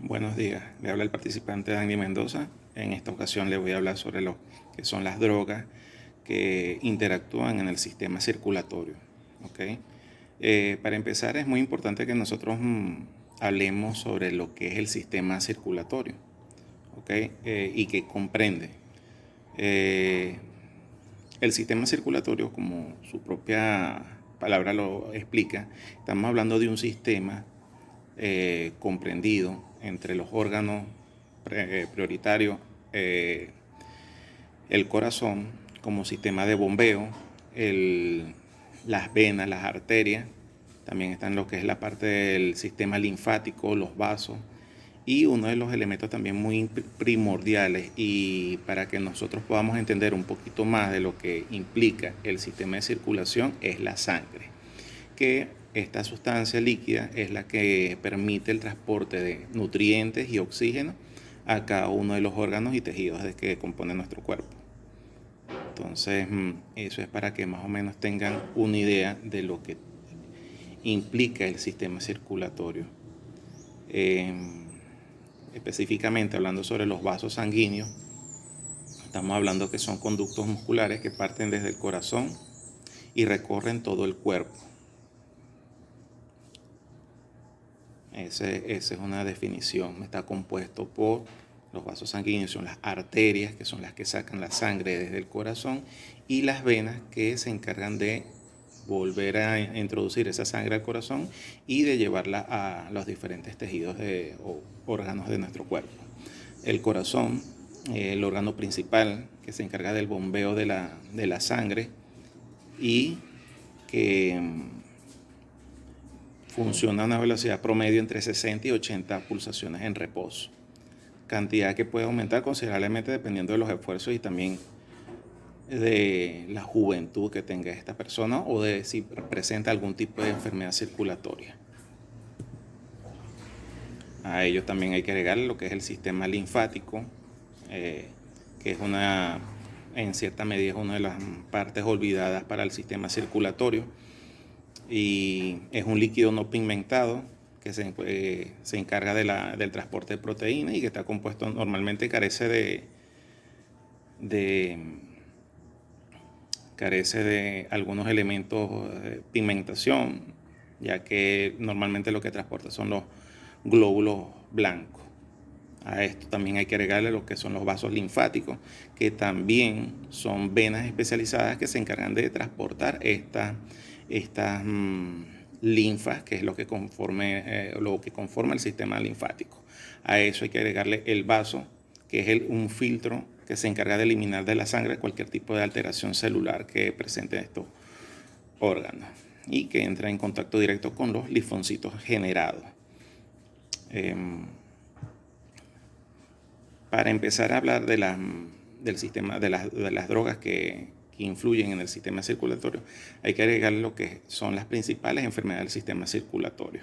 Buenos días, le habla el participante Dani Mendoza. En esta ocasión le voy a hablar sobre lo que son las drogas que interactúan en el sistema circulatorio. ¿Ok? Para empezar es muy importante que nosotros hablemos sobre lo que es el sistema circulatorio. ¿Ok? Y que comprende. Eh, el sistema circulatorio, como su propia palabra lo explica, estamos hablando de un sistema comprendido entre los órganos prioritarios, eh, el corazón como sistema de bombeo, las venas, las arterias, también están lo que es la parte del sistema linfático, los vasos, y uno de los elementos también muy primordiales y para que nosotros podamos entender un poquito más de lo que implica el sistema de circulación es la sangre, que esta sustancia líquida es la que permite el transporte de nutrientes y oxígeno a cada uno de los órganos y tejidos que componen nuestro cuerpo. Entonces, eso es para que más o menos tengan una idea de lo que implica el sistema circulatorio. Específicamente hablando sobre los vasos sanguíneos, estamos hablando que son conductos musculares que parten desde el corazón y recorren todo el cuerpo. Esa es una definición. Está compuesto por los vasos sanguíneos, son las arterias, que son las que sacan la sangre desde el corazón, y las venas, que se encargan de volver a introducir esa sangre al corazón y de llevarla a los diferentes tejidos o órganos de nuestro cuerpo. El corazón, el órgano principal que se encarga del bombeo de la sangre y que funciona a una velocidad promedio entre 60 y 80 pulsaciones en reposo, cantidad que puede aumentar considerablemente dependiendo de los esfuerzos y también de la juventud que tenga esta persona o de si presenta algún tipo de enfermedad circulatoria. A ello también hay que agregarle lo que es el sistema linfático, que es en cierta medida es una de las partes olvidadas para el sistema circulatorio, y es un líquido no pigmentado que se encarga del transporte de proteínas y que está compuesto, normalmente carece de algunos elementos de pigmentación, ya que normalmente lo que transporta son los glóbulos blancos. A esto también hay que agregarle lo que son los vasos linfáticos, que también son venas especializadas que se encargan de transportar estas linfas, que es lo que conforma el sistema linfático. A eso hay que agregarle el vaso, que es un filtro que se encarga de eliminar de la sangre cualquier tipo de alteración celular que presente estos órganos y que entra en contacto directo con los linfocitos generados. Para empezar a hablar del sistema de las drogas que influyen en el sistema circulatorio, hay que agregar lo que son las principales enfermedades del sistema circulatorio.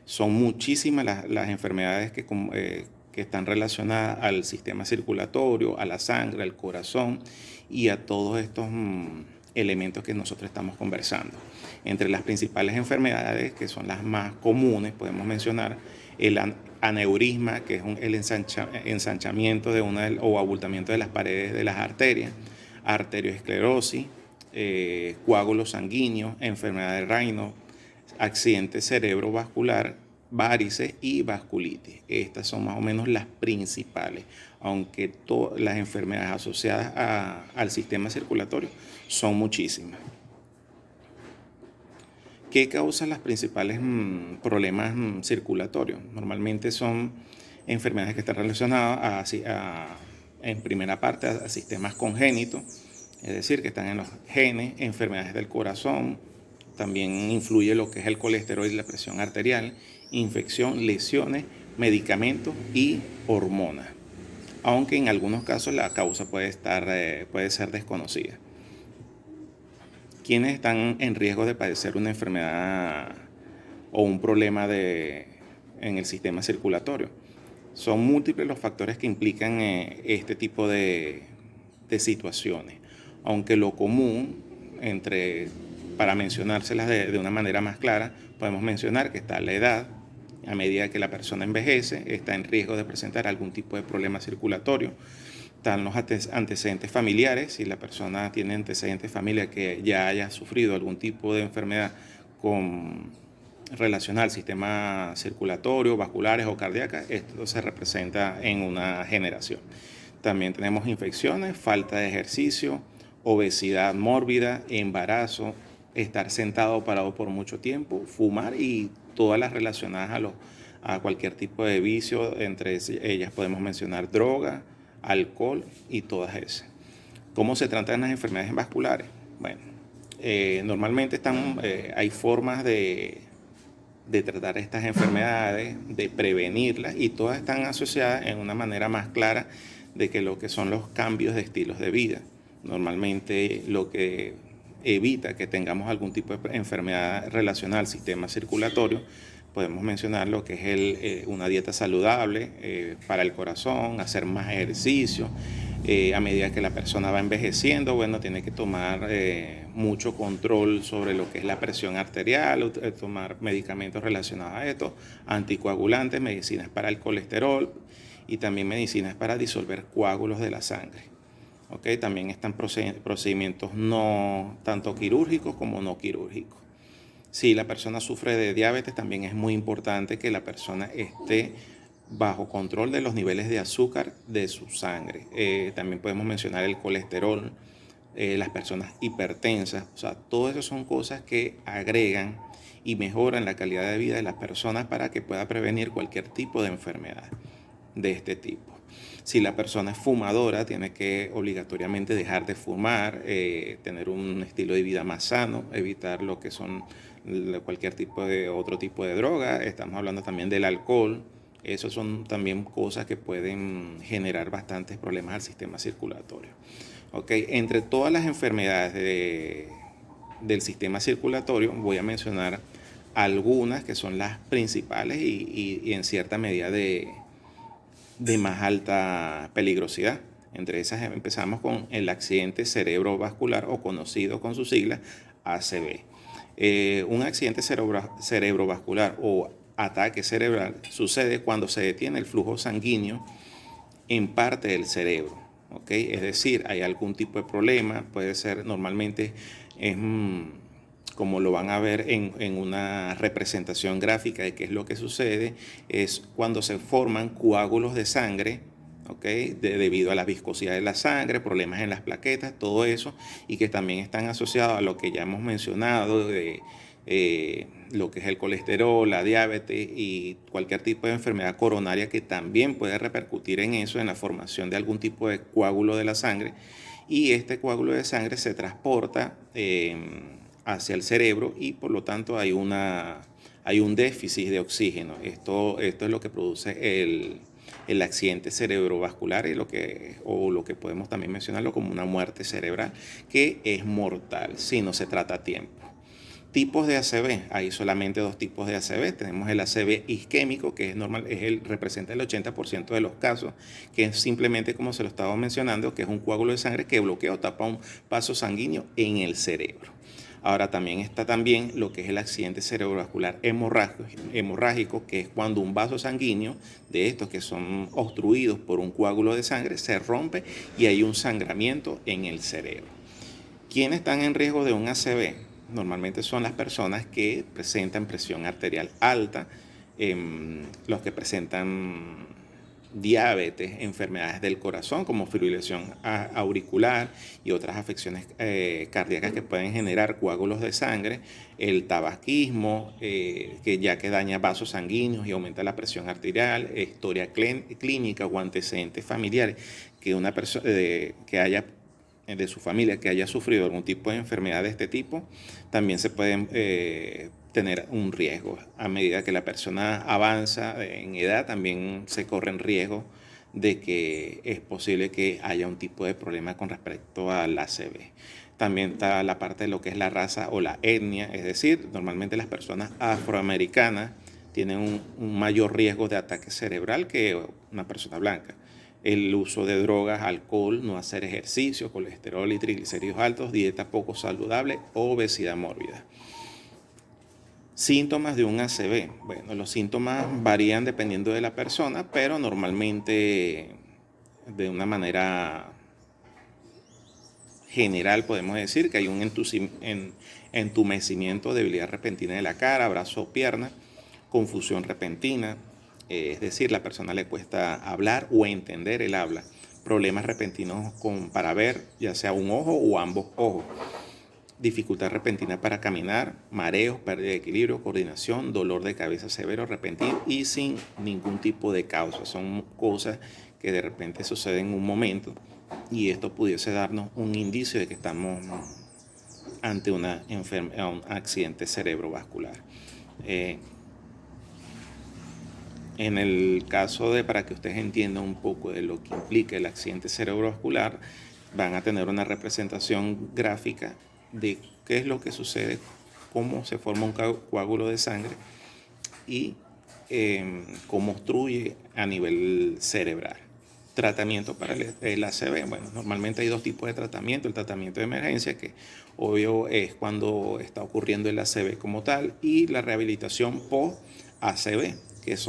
Son muchísimas las enfermedades que están relacionadas al sistema circulatorio, a la sangre, al corazón y a todos estos elementos que nosotros estamos conversando. Entre las principales enfermedades, que son las más comunes, podemos mencionar el aneurisma, que es el ensanchamiento o abultamiento de las paredes de las arterias, arteriosclerosis, coágulos sanguíneos, enfermedad de Raynaud, accidente cerebrovascular, varices y vasculitis. Estas son más o menos las principales, aunque todas las enfermedades asociadas al sistema circulatorio son muchísimas. ¿Qué causan los principales problemas circulatorios? Normalmente son enfermedades que están relacionadas en primera parte a sistemas congénitos, es decir, que están en los genes, enfermedades del corazón, también influye lo que es el colesterol y la presión arterial, infección, lesiones, medicamentos y hormonas, aunque en algunos casos la causa puede ser desconocida. ¿Quiénes están en riesgo de padecer una enfermedad o un problema en el sistema circulatorio? Son múltiples los factores que implican este tipo de situaciones, aunque lo común, para mencionárselas de una manera más clara, podemos mencionar que está la edad, A medida que la persona envejece, está en riesgo de presentar algún tipo de problema circulatorio. Están los antecedentes familiares. Si la persona tiene antecedentes familiares que ya haya sufrido algún tipo de enfermedad relacionada al sistema circulatorio, vasculares o cardíacas, esto se representa en una generación. También tenemos infecciones, falta de ejercicio, obesidad mórbida, embarazo, estar sentado o parado por mucho tiempo, fumar y todas las relacionadas a cualquier tipo de vicio. Entre ellas podemos mencionar droga, alcohol y todas esas. ¿Cómo se tratan las enfermedades vasculares? Bueno, normalmente hay formas de tratar estas enfermedades, de prevenirlas, y todas están asociadas en una manera más clara de que lo que son los cambios de estilos de vida. Normalmente lo que evita que tengamos algún tipo de enfermedad relacionada al sistema circulatorio, podemos mencionar lo que es una dieta saludable para el corazón, hacer más ejercicio. A medida que la persona va envejeciendo, bueno, tiene que tomar mucho control sobre lo que es la presión arterial, tomar medicamentos relacionados a esto, anticoagulantes, medicinas para el colesterol y también medicinas para disolver coágulos de la sangre. ¿Okay? También están procedimientos no tanto quirúrgicos como no quirúrgicos. Si la persona sufre de diabetes, también es muy importante que la persona esté bajo control de los niveles de azúcar de su sangre. También podemos mencionar el colesterol, las personas hipertensas. O sea, todo eso son cosas que agregan y mejoran la calidad de vida de las personas para que pueda prevenir cualquier tipo de enfermedad de este tipo. Si la persona es fumadora, tiene que obligatoriamente dejar de fumar, tener un estilo de vida más sano, evitar lo que son cualquier otro tipo de droga. Estamos hablando también del alcohol. Esas son también cosas que pueden generar bastantes problemas al sistema circulatorio. ¿Okay? Entre todas las enfermedades del sistema circulatorio, voy a mencionar algunas que son las principales y en cierta medida de más alta peligrosidad. Entre esas empezamos con el accidente cerebrovascular, o conocido con sus siglas ACV. Un accidente cerebrovascular o ataque cerebral sucede cuando se detiene el flujo sanguíneo en parte del cerebro. ¿Okay? Es decir, hay algún tipo de problema, puede ser, normalmente como lo van a ver en una representación gráfica de qué es lo que sucede, es cuando se forman coágulos de sangre, ¿okay? Debido a la viscosidad de la sangre, problemas en las plaquetas, todo eso, y que también están asociados a lo que ya hemos mencionado de lo que es el colesterol, la diabetes y cualquier tipo de enfermedad coronaria que también puede repercutir en eso, en la formación de algún tipo de coágulo de la sangre. Y este coágulo de sangre se transporta hacia el cerebro y por lo tanto hay un déficit de oxígeno. Esto es lo que produce el accidente cerebrovascular o lo que podemos también mencionarlo como una muerte cerebral, que es mortal si no se trata a tiempo. Tipos de ACV, hay solamente dos tipos de ACV. Tenemos el ACV isquémico, que es normal, representa el 80% de los casos, que es simplemente, como se lo estaba mencionando, que es un coágulo de sangre que bloquea o tapa un vaso sanguíneo en el cerebro. Ahora también está lo que es el accidente cerebrovascular hemorrágico, que es cuando un vaso sanguíneo de estos que son obstruidos por un coágulo de sangre se rompe y hay un sangramiento en el cerebro. ¿Quiénes están en riesgo de un ACV? Normalmente son las personas que presentan presión arterial alta, los que presentan diabetes, enfermedades del corazón como fibrilación auricular y otras afecciones cardíacas que pueden generar coágulos de sangre, el tabaquismo, que daña vasos sanguíneos y aumenta la presión arterial, historia clínica o antecedentes familiares que una persona que haya de su familia que haya sufrido algún tipo de enfermedad de este tipo, también se pueden tener un riesgo. A medida que la persona avanza en edad, también se corren riesgos de que es posible que haya un tipo de problema con respecto al ACV. También está la parte de lo que es la raza o la etnia, es decir, normalmente las personas afroamericanas tienen un mayor riesgo de ataque cerebral que una persona blanca. El uso de drogas, alcohol, no hacer ejercicio, colesterol y triglicéridos altos, dieta poco saludable, obesidad mórbida. Síntomas de un ACV. Bueno, los síntomas varían dependiendo de la persona, pero normalmente de una manera general podemos decir que hay un entumecimiento, debilidad repentina de la cara, brazo o pierna, confusión repentina, es decir, la persona le cuesta hablar o entender el habla, problemas repentinos para ver, ya sea un ojo o ambos ojos, dificultad repentina para caminar, mareos, pérdida de equilibrio, coordinación, dolor de cabeza severo, repentino y sin ningún tipo de causa. Son cosas que de repente suceden en un momento y esto pudiese darnos un indicio de que estamos ante un accidente cerebrovascular. En el caso de, para que ustedes entiendan un poco de lo que implica el accidente cerebrovascular, van a tener una representación gráfica de qué es lo que sucede, cómo se forma un coágulo de sangre y cómo obstruye a nivel cerebral. Tratamiento para el ACV. Bueno, normalmente hay dos tipos de tratamiento. El tratamiento de emergencia, que obvio es cuando está ocurriendo el ACV como tal, y la rehabilitación post-ACV, que es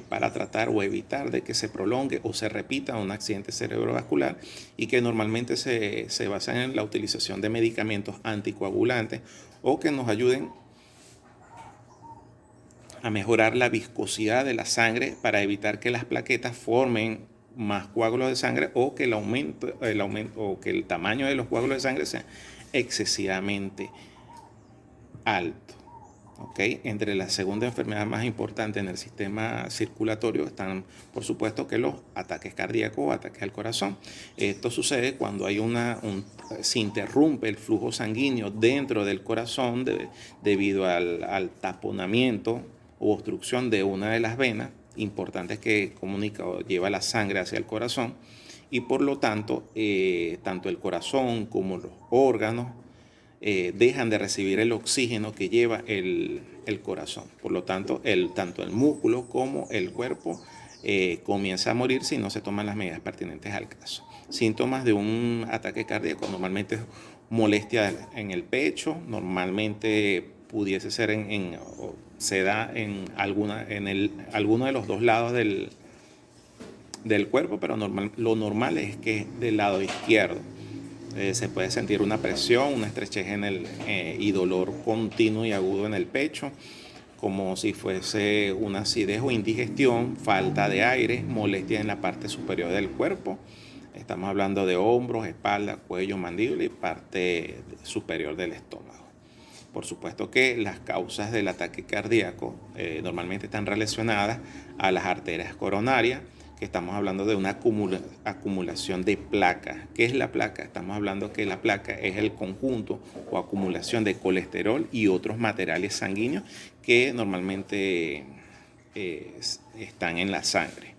para tratar o evitar de que se prolongue o se repita un accidente cerebrovascular y que normalmente se basan en la utilización de medicamentos anticoagulantes o que nos ayuden a mejorar la viscosidad de la sangre para evitar que las plaquetas formen más coágulos de sangre o que o que el tamaño de los coágulos de sangre sea excesivamente alto. ¿Okay? Entre la segunda enfermedad más importante en el sistema circulatorio están, por supuesto, que los ataques cardíacos o ataques al corazón. Esto sucede cuando hay se interrumpe el flujo sanguíneo dentro del corazón debido al taponamiento o obstrucción de una de las venas importantes que comunica o lleva la sangre hacia el corazón, y por lo tanto, tanto el corazón como los órganos dejan de recibir el oxígeno que lleva el corazón. Por lo tanto, tanto el músculo como el cuerpo comienza a morir si no se toman las medidas pertinentes al caso. Síntomas de un ataque cardíaco: normalmente molestia en el pecho, normalmente pudiese ser se da en alguno de los dos lados del cuerpo, pero lo normal es que del lado izquierdo. Se puede sentir una presión, una estrechez y dolor continuo y agudo en el pecho, como si fuese una acidez o indigestión, falta de aire, molestia en la parte superior del cuerpo. Estamos hablando de hombros, espalda, cuello, mandíbula y parte superior del estómago. Por supuesto que las causas del ataque cardíaco normalmente están relacionadas a las arterias coronarias, que estamos hablando de una acumulación de placa. ¿Qué es la placa? Estamos hablando que la placa es el conjunto o acumulación de colesterol y otros materiales sanguíneos que normalmente están en la sangre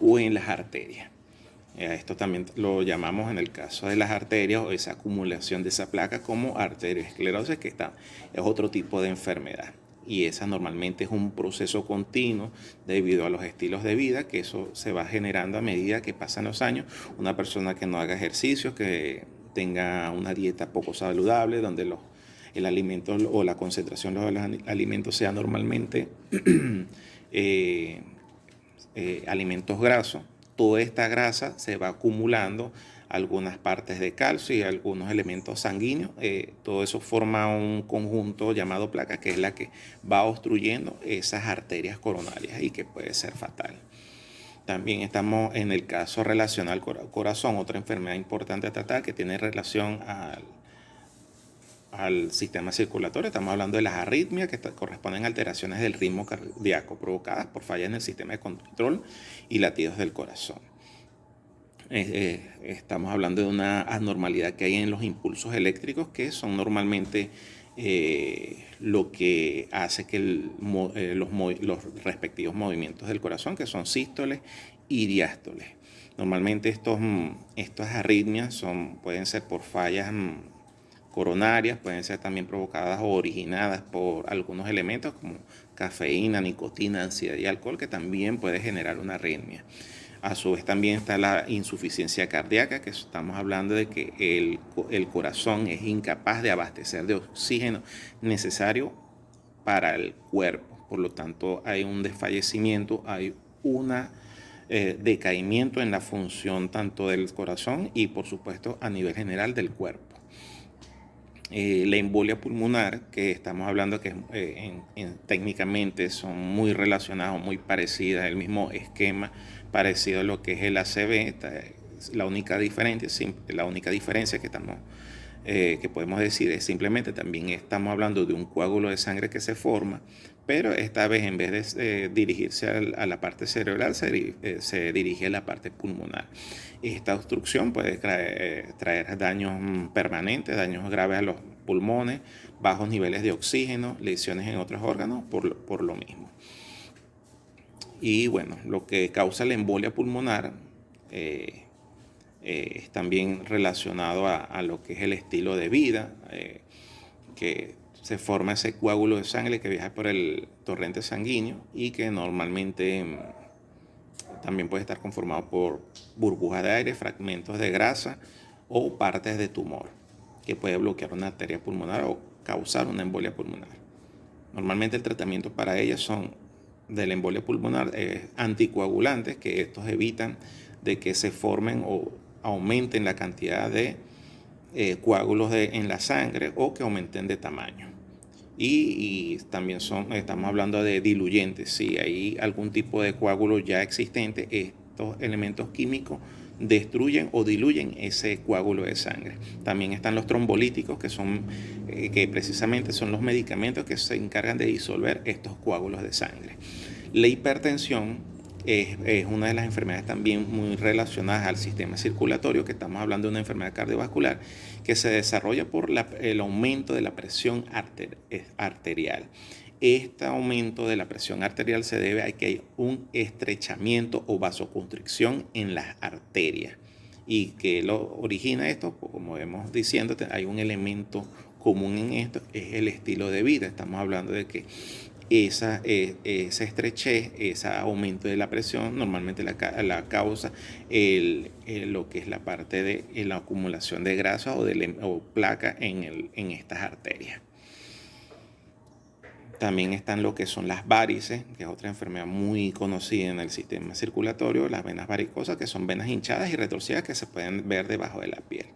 o en las arterias. Esto también lo llamamos, en el caso de las arterias, o esa acumulación de esa placa, como arteriosclerosis, que es otro tipo de enfermedad. Y esa normalmente es un proceso continuo debido a los estilos de vida, que eso se va generando a medida que pasan los años. Una persona que no haga ejercicios, que tenga una dieta poco saludable, donde el alimento o la concentración de los alimentos sea normalmente alimentos grasos. Toda esta grasa se va acumulando, algunas partes de calcio y algunos elementos sanguíneos. Todo eso forma un conjunto llamado placa, que es la que va obstruyendo esas arterias coronarias y que puede ser fatal. También estamos en el caso relacional al corazón, otra enfermedad importante a tratar que tiene relación al sistema circulatorio. Estamos hablando de las arritmias, que corresponden a alteraciones del ritmo cardíaco provocadas por fallas en el sistema de control y latidos del corazón. Estamos hablando de una anormalidad que hay en los impulsos eléctricos, que son normalmente lo que hace que los respectivos movimientos del corazón, que son sístoles y diástoles. Normalmente estas arritmias pueden ser por fallas coronarias, pueden ser también provocadas o originadas por algunos elementos como cafeína, nicotina, ansiedad y alcohol, que también puede generar una arritmia. A su vez también está la insuficiencia cardíaca, que estamos hablando de que el corazón es incapaz de abastecer de oxígeno necesario para el cuerpo. Por lo tanto, hay un desfallecimiento, hay un decaimiento en la función tanto del corazón y, por supuesto, a nivel general del cuerpo. La embolia pulmonar, que estamos hablando que técnicamente son muy relacionadas, muy parecidas, el mismo esquema parecido a lo que es el ACV. La única diferencia que podemos decir es simplemente también estamos hablando de un coágulo de sangre que se forma, pero esta vez en vez de dirigirse a la parte cerebral, se dirige a la parte pulmonar. Esta obstrucción puede traer daños permanentes, daños graves a los pulmones, bajos niveles de oxígeno, lesiones en otros órganos por lo mismo. Y bueno, lo que causa la embolia pulmonar es también relacionado a lo que es el estilo de vida, que se forma ese coágulo de sangre que viaja por el torrente sanguíneo y que normalmente también puede estar conformado por burbujas de aire, fragmentos de grasa o partes de tumor, que puede bloquear una arteria pulmonar o causar una embolia pulmonar. Normalmente el tratamiento para ellas de la embolia pulmonar anticoagulantes, que estos evitan de que se formen o aumenten la cantidad de coágulos en la sangre o que aumenten de tamaño. Y también estamos hablando de diluyentes. Si hay algún tipo de coágulo ya existente, estos elementos químicos destruyen o diluyen ese coágulo de sangre. También están los trombolíticos, que precisamente son los medicamentos que se encargan de disolver estos coágulos de sangre. La hipertensión es una de las enfermedades también muy relacionadas al sistema circulatorio, que estamos hablando de una enfermedad cardiovascular que se desarrolla por el aumento de la presión arterial. Este aumento de la presión arterial se debe a que hay un estrechamiento o vasoconstricción en las arterias. ¿Y que lo origina esto? Pues como vemos diciendo, hay un elemento común en esto, es el estilo de vida. Estamos hablando de que esa estrechez, ese aumento de la presión, normalmente la causa lo que es la parte de la acumulación de grasa o placa en estas arterias. También están lo que son las varices, que es otra enfermedad muy conocida en el sistema circulatorio, las venas varicosas, que son venas hinchadas y retorcidas que se pueden ver debajo de la piel.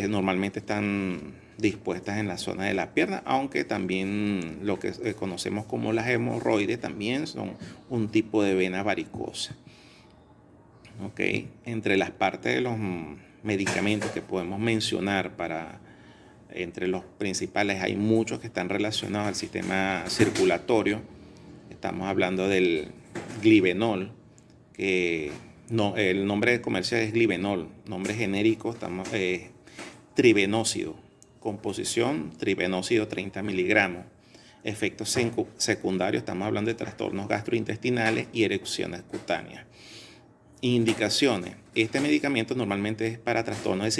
Normalmente están dispuestas en la zona de la pierna, aunque también lo que conocemos como las hemorroides también son un tipo de vena varicosa. Entre las partes de los medicamentos que podemos mencionar entre los principales hay muchos que están relacionados al sistema circulatorio. Estamos hablando del glibenol, que el nombre comercial es glibenol, nombre genérico tribenócido, composición tribenócido 30 miligramos. Efectos secundarios, estamos hablando de trastornos gastrointestinales y erupciones cutáneas. Indicaciones: este medicamento normalmente es para trastornos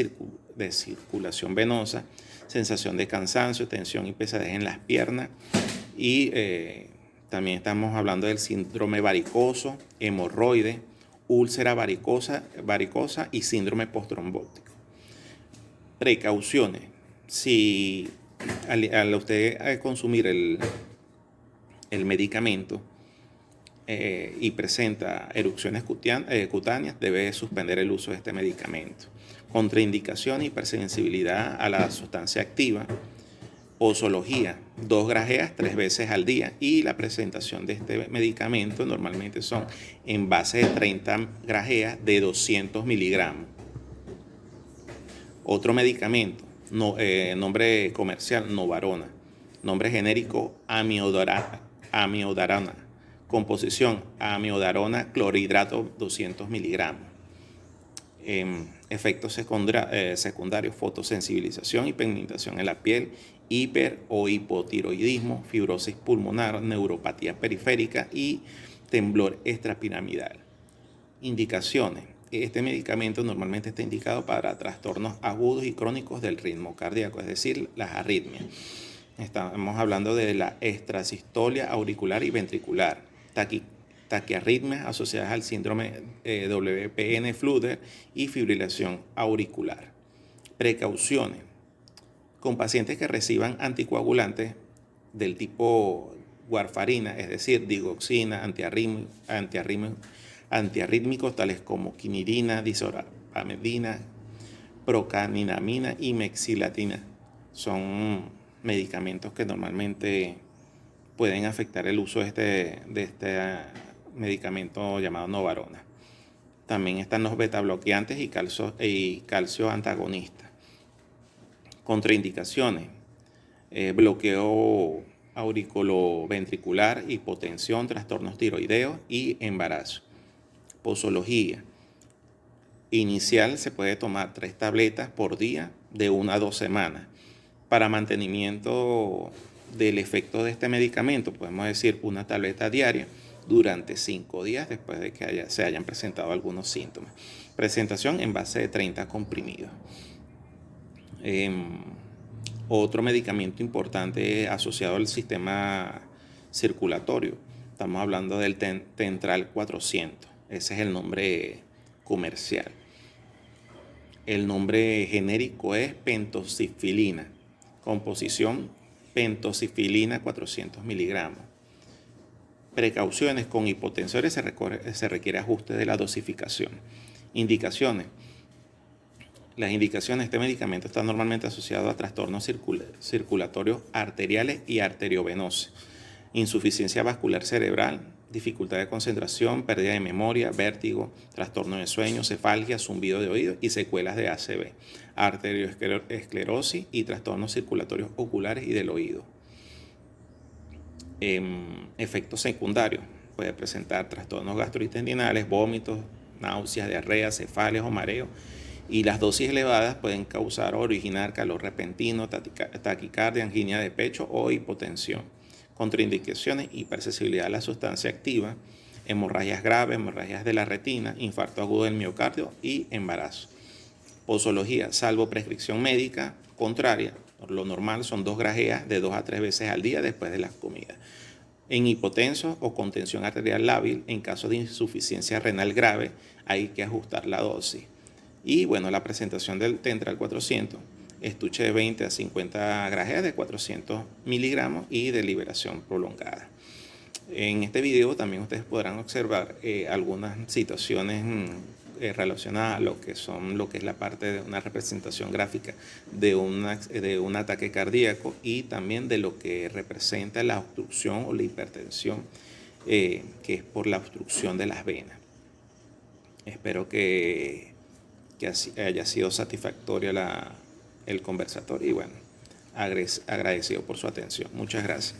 de circulación venosa, sensación de cansancio, tensión y pesadez en las piernas, y también estamos hablando del síndrome varicoso, hemorroide, úlcera varicosa y síndrome postrombótico. Precauciones: si al usted consumir el medicamento y presenta erupciones cutáneas, debe suspender el uso de este medicamento. Contraindicación: hipersensibilidad a la sustancia activa. Posología: 2 grajeas 3 veces al día, y la presentación de este medicamento normalmente son en base de 30 grajeas de 200 miligramos. Otro medicamento, nombre comercial Novarona, nombre genérico amiodarona, composición amiodarona clorhidrato 200 miligramos. Efectos secundarios: fotosensibilización y pigmentación en la piel, hiper o hipotiroidismo, fibrosis pulmonar, neuropatía periférica y temblor extrapiramidal. Indicaciones: este medicamento normalmente está indicado para trastornos agudos y crónicos del ritmo cardíaco, es decir, las arritmias. Estamos hablando de la extrasistolia auricular y ventricular, taquiarritmias asociadas al síndrome WPN-Flutter y fibrilación auricular. Precauciones: con pacientes que reciban anticoagulantes del tipo warfarina, es decir, digoxina, antiarrítmicos tales como quinidina, disoramidina, procaninamina y mexilatina. Son medicamentos que normalmente pueden afectar el uso de este medicamento llamado Novarona. También están los beta bloqueantes y calcio antagonistas. Contraindicaciones: bloqueo auriculoventricular, hipotensión, trastornos tiroideos y embarazo. Posología: inicial se puede tomar 3 tabletas por día de 1 a 2 semanas. Para mantenimiento del efecto de este medicamento, podemos decir una tableta diaria durante 5 días después de que se hayan presentado algunos síntomas. Presentación en base de 30 comprimidos. Otro medicamento importante asociado al sistema circulatorio, estamos hablando del Tentral 400. Ese es el nombre comercial. El nombre genérico es pentosifilina. Composición: pentosifilina 400 miligramos. Precauciones: con hipotensores se requiere ajuste de la dosificación. Indicaciones: las indicaciones: este medicamento está normalmente asociado a trastornos circulatorios arteriales y arteriovenosos, insuficiencia vascular cerebral, dificultad de concentración, pérdida de memoria, vértigo, trastorno de sueño, cefalgia, zumbido de oído y secuelas de ACV, arteriosclerosis y trastornos circulatorios oculares y del oído. Efectos secundarios: puede presentar trastornos gastrointestinales, vómitos, náuseas, diarrea, cefaleas o mareos, y las dosis elevadas pueden causar o originar calor repentino, taquicardia, angina de pecho o hipotensión. Contraindicaciones: hipersensibilidad a la sustancia activa, hemorragias graves, hemorragias de la retina, infarto agudo del miocardio y embarazo. Posología: salvo prescripción médica contraria, lo normal son 2 grajeas de 2 a 3 veces al día después de las comidas. En hipotensos o con tensión arterial lábil, en caso de insuficiencia renal grave, hay que ajustar la dosis. Y bueno, la presentación del Tentral 400, estuche de 20 a 50 grajeas de 400 miligramos y de liberación prolongada. En este video también ustedes podrán observar algunas situaciones relacionadas a lo que es la parte de una representación gráfica de un ataque cardíaco, y también de lo que representa la obstrucción o la hipertensión, que es por la obstrucción de las venas. Espero que haya sido satisfactorio el conversatorio, y bueno, agradecido por su atención. Muchas gracias.